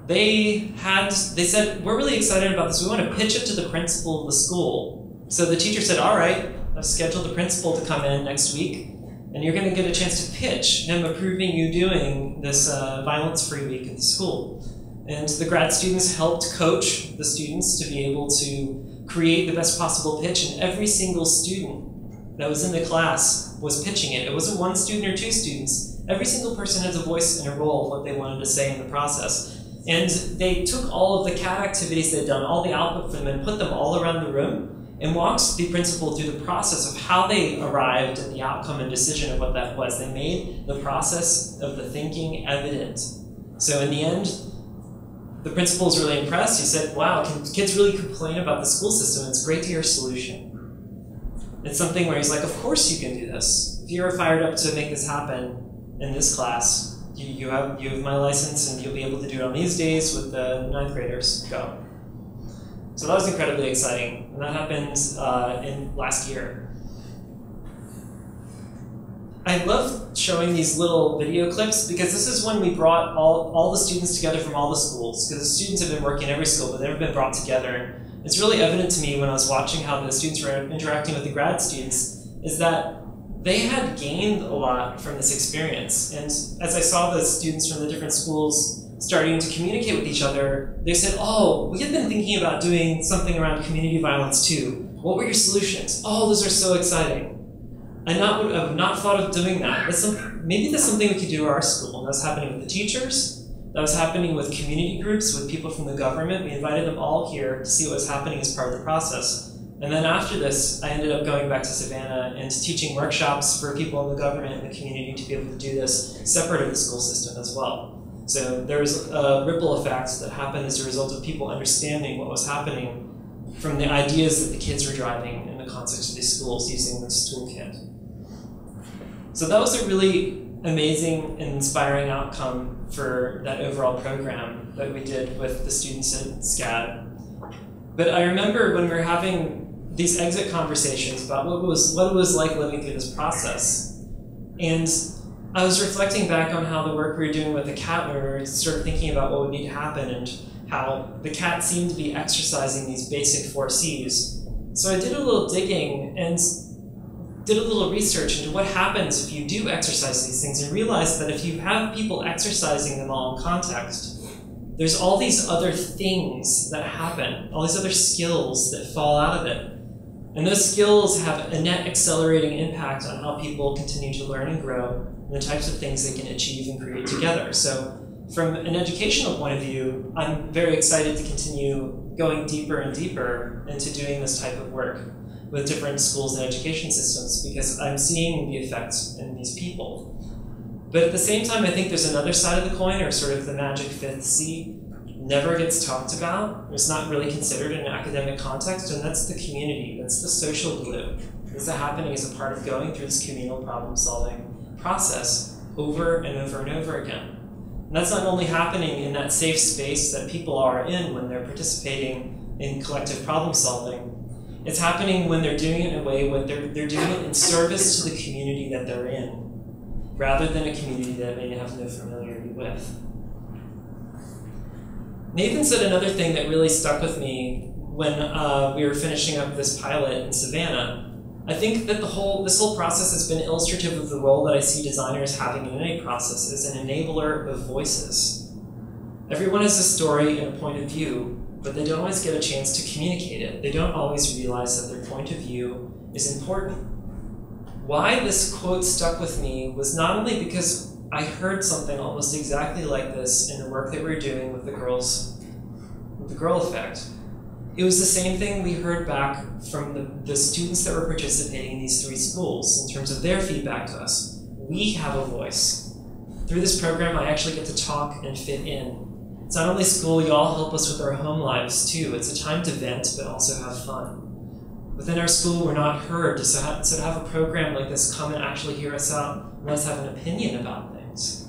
They said, we're really excited about this. We want to pitch it to the principal of the school. So the teacher said, all right, I've scheduled the principal to come in next week, and you're going to get a chance to pitch him approving you doing this violence-free week at the school. And the grad students helped coach the students to be able to create the best possible pitch, and every single student that was in the class was pitching it. It wasn't one student or two students. Every single person has a voice and a role of what they wanted to say in the process. And they took all of the CAT activities they'd done, all the output from them, and put them all around the room, and walked the principal through the process of how they arrived at the outcome and decision of what that was. They made the process of the thinking evident. So in the end, the principal was really impressed. He said, wow, can kids really complain about the school system? It's great to hear a solution. It's something where he's like, of course you can do this. If you're fired up to make this happen in this class, you have my license, and you'll be able to do it on these days with the 9th graders. Go. So that was incredibly exciting, and that happened in last year. I love showing these little video clips because this is when we brought all the students together from all the schools, because the students have been working in every school, but they've never been brought together. It's really evident to me when I was watching how the students were interacting with the grad students is that they had gained a lot from this experience. And as I saw the students from the different schools starting to communicate with each other, they said, oh, we had been thinking about doing something around community violence too. What were your solutions? Oh, those are so exciting. I would have not thought of doing that. Maybe that's something we could do at our school. And that was happening with the teachers. That was happening with community groups, with people from the government. We invited them all here to see what was happening as part of the process. And then after this, I ended up going back to Savannah and teaching workshops for people in the government and the community to be able to do this separate of the school system as well. So there was a ripple effect that happened as a result of people understanding what was happening from the ideas that the kids were driving in the context of these schools using this toolkit. So that was a really amazing and inspiring outcome for that overall program that we did with the students at SCAD. But I remember when we were having these exit conversations about what it was like living through this process. And I was reflecting back on how the work we were doing with the cat, when we were sort of thinking about what would need to happen and how the cat seemed to be exercising these basic 4 C's. So I did a little digging and did a little research into what happens if you do exercise these things, and realized that if you have people exercising them all in context, there's all these other things that happen, all these other skills that fall out of it. And those skills have a net accelerating impact on how people continue to learn and grow, and the types of things they can achieve and create together. So from an educational point of view, I'm very excited to continue going deeper and deeper into doing this type of work with different schools and education systems, because I'm seeing the effects in these people. But at the same time, I think there's another side of the coin, or sort of the magic 5th C, never gets talked about. It's not really considered in an academic context, and that's the community. That's the social glue. This is happening as a part of going through this communal problem-solving process over and over and over again. And that's not only happening in that safe space that people are in when they're participating in collective problem-solving. It's happening when they're doing it in a way where they're doing it in service to the community that they're in, rather than a community that they have no familiarity with. Nathan said another thing that really stuck with me when we were finishing up this pilot in Savannah. I think that this whole process has been illustrative of the role that I see designers having in any process as an enabler of voices. Everyone has a story and a point of view, but they don't always get a chance to communicate it. They don't always realize that their point of view is important. Why this quote stuck with me was not only because I heard something almost exactly like this in the work that we were doing with the girls, with the Girl Effect. It was the same thing we heard back from the students that were participating in these 3 schools in terms of their feedback to us. We have a voice. Through this program, I actually get to talk and fit in. It's not only school, you all help us with our home lives too. It's a time to vent, but also have fun. Within our school, we're not heard, so to have a program like this come and actually hear us out and let us have an opinion about things.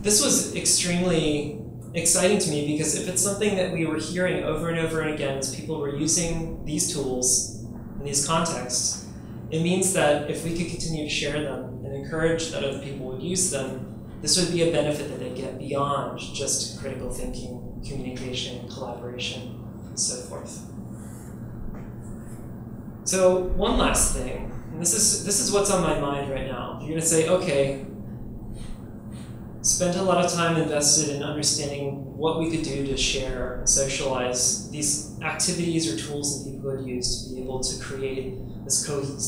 This was extremely exciting to me, because if it's something that we were hearing over and over again as people were using these tools in these contexts, it means that if we could continue to share them and encourage that other people would use them, this would be a benefit that they get beyond just critical thinking, communication, collaboration, and so forth. So one last thing, and this is what's on my mind right now. You're going to say, okay, spent a lot of time invested in understanding what we could do to share and socialize these activities or tools that people would use to be able to create this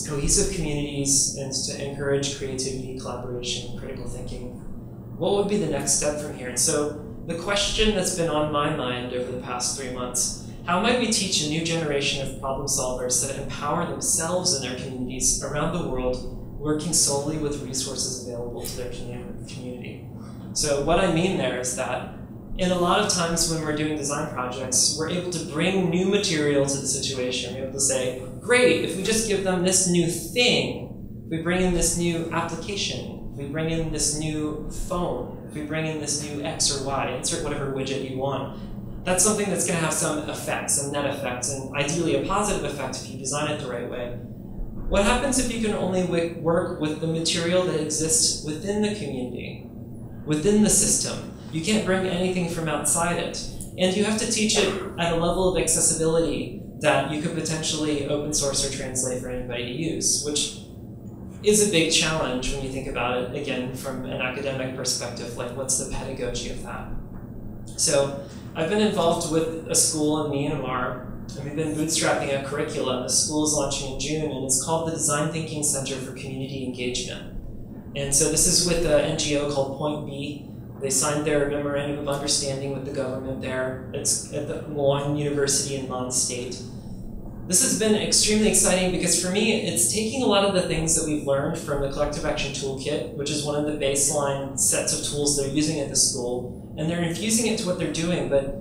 cohesive communities and to encourage creativity, collaboration, critical thinking. What would be the next step from here? And so the question that's been on my mind over the past 3 months, how might we teach a new generation of problem solvers that empower themselves and their communities around the world, working solely with resources available to their community? So what I mean there is that in a lot of times when we're doing design projects, we're able to bring new material to the situation. We're able to say, great, if we just give them this new thing, if we bring in this new application, if we bring in this new phone, if we bring in this new X or Y, insert whatever widget you want, that's something that's going to have some effect, some net effect, and ideally a positive effect if you design it the right way. What happens if you can only work with the material that exists within the community, within the system? You can't bring anything from outside it. And you have to teach it at a level of accessibility that you could potentially open source or translate for anybody to use, which is a big challenge when you think about it, again, from an academic perspective, like what's the pedagogy of that? So I've been involved with a school in Myanmar, and we've been bootstrapping a curriculum. The school is launching in June, and it's called the Design Thinking Center for Community Engagement. And so this is with an NGO called Point B. They signed their memorandum of understanding with the government there. It's at the Molong University in Mon State. This has been extremely exciting because for me, it's taking a lot of the things that we've learned from the Collective Action Toolkit, which is one of the baseline sets of tools they're using at the school, and they're infusing it to what they're doing. But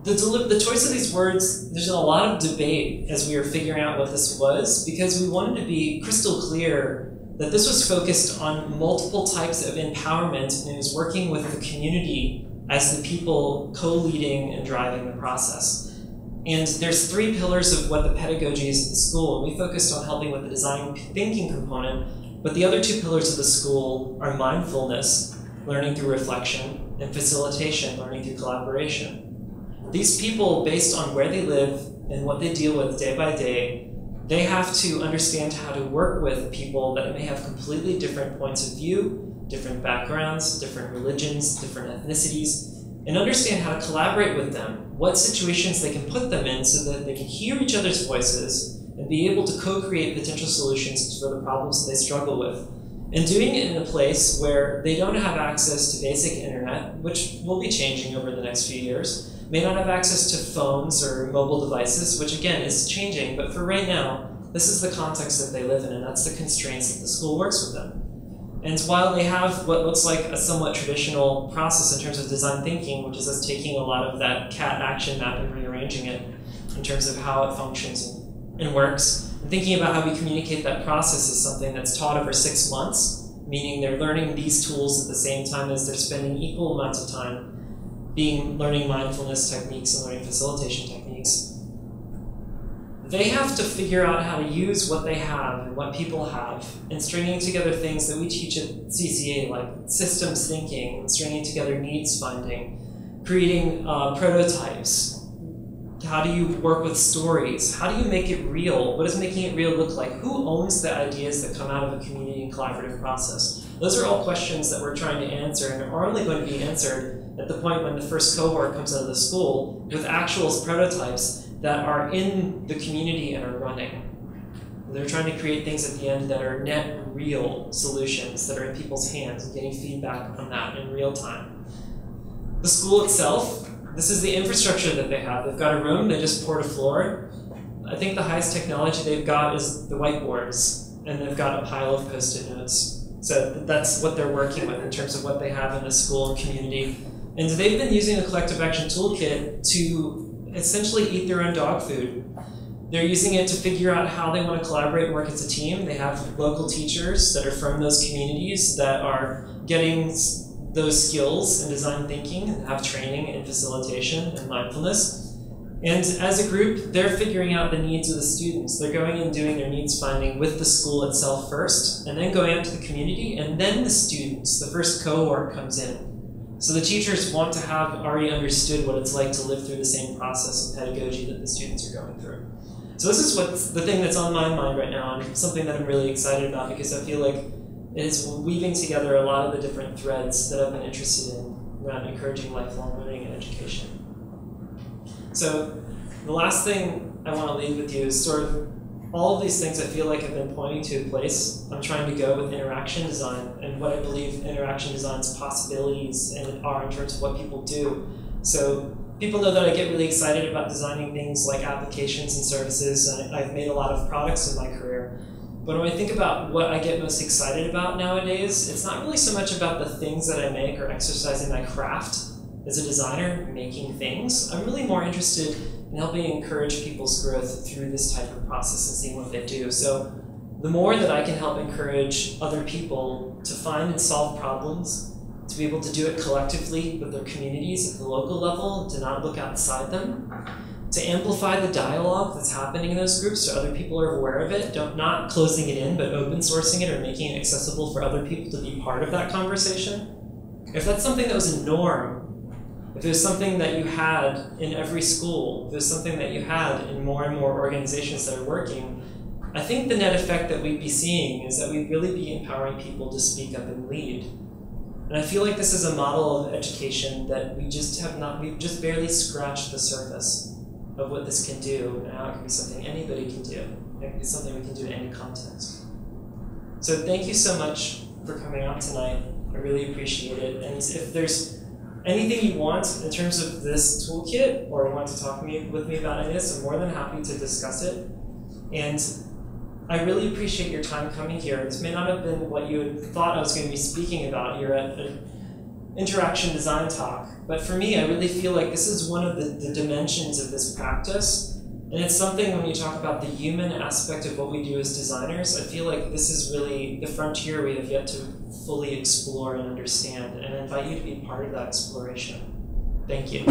The choice of these words, there's a lot of debate as we were figuring out what this was, because we wanted to be crystal clear that this was focused on multiple types of empowerment, and it was working with the community as the people co-leading and driving the process. And there's 3 pillars of what the pedagogy is at the school, and we focused on helping with the design thinking component, but the other 2 pillars of the school are mindfulness, learning through reflection, and facilitation, learning through collaboration. These people, based on where they live and what they deal with day by day, they have to understand how to work with people that may have completely different points of view, different backgrounds, different religions, different ethnicities, and understand how to collaborate with them, what situations they can put them in so that they can hear each other's voices and be able to co-create potential solutions for the problems that they struggle with. And doing it in a place where they don't have access to basic internet, which will be changing over the next few years, may not have access to phones or mobile devices, which again is changing, but for right now, this is the context that they live in, and that's the constraints that the school works with them. And while they have what looks like a somewhat traditional process in terms of design thinking, which is us taking a lot of that cat action map and rearranging it in terms of how it functions and works, and thinking about how we communicate that process is something that's taught over 6 months, meaning they're learning these tools at the same time as they're spending equal amounts of time learning mindfulness techniques and learning facilitation techniques. They have to figure out how to use what they have and what people have, and stringing together things that we teach at CCA, like systems thinking, and stringing together needs finding, creating prototypes. How do you work with stories? How do you make it real? What does making it real look like? Who owns the ideas that come out of a community and collaborative process? Those are all questions that we're trying to answer, and are only going to be answered at the point when the first cohort comes out of the school with actual prototypes that are in the community and are running. They're trying to create things at the end that are net real solutions that are in people's hands and getting feedback on that in real time. The school itself, this is the infrastructure that they have. They've got a room, they just poured a floor. I think the highest technology they've got is the whiteboards, and they've got a pile of Post-it notes. So that's what they're working with in terms of what they have in the school and community. And they've been using the Collective Action Toolkit to essentially eat their own dog food. They're using it to figure out how they want to collaborate and work as a team. They have local teachers that are from those communities that are getting those skills in design thinking and have training in facilitation and mindfulness. And as a group, they're figuring out the needs of the students. They're going and doing their needs finding with the school itself first, and then going out to the community, and then the students, the first cohort comes in. So the teachers want to have already understood what it's like to live through the same process and pedagogy that the students are going through. So this is what's the thing that's on my mind right now, and something that I'm really excited about, because I feel like it is weaving together a lot of the different threads that I've been interested in around encouraging lifelong learning and education. So the last thing I want to leave with you is sort of all of these things I feel like have been pointing to a place I'm trying to go with interaction design and what I believe interaction design's possibilities are in terms of what people do. So people know that I get really excited about designing things like applications and services, and I've made a lot of products in my career. But when I think about what I get most excited about nowadays, it's not really so much about the things that I make or exercising my craft as a designer, making things. I'm really more interested in helping encourage people's growth through this type of process and seeing what they do. So the more that I can help encourage other people to find and solve problems, to be able to do it collectively with their communities at the local level, to not look outside them, to amplify the dialogue that's happening in those groups so other people are aware of it, not closing it in, but open sourcing it or making it accessible for other people to be part of that conversation. If that's something that was a norm, if it was something that you had in every school, if it was something that you had in more and more organizations that are working, I think the net effect that we'd be seeing is that we'd really be empowering people to speak up and lead. And I feel like this is a model of education that we've just barely scratched the surface of what this can do and how it can be something anybody can do. It can be something we can do in any context. So thank you so much for coming out tonight. I really appreciate it. And if there's anything you want in terms of this toolkit, or want to talk with me about any of this, I'm more than happy to discuss it. And I really appreciate your time coming here. This may not have been what you had thought I was going to be speaking about. You're at interaction design talk, but for me, I really feel like this is one of the dimensions of this practice. And it's something when you talk about the human aspect of what we do as designers, I feel like this is really the frontier we have yet to fully explore and understand. And I invite you to be part of that exploration. Thank you.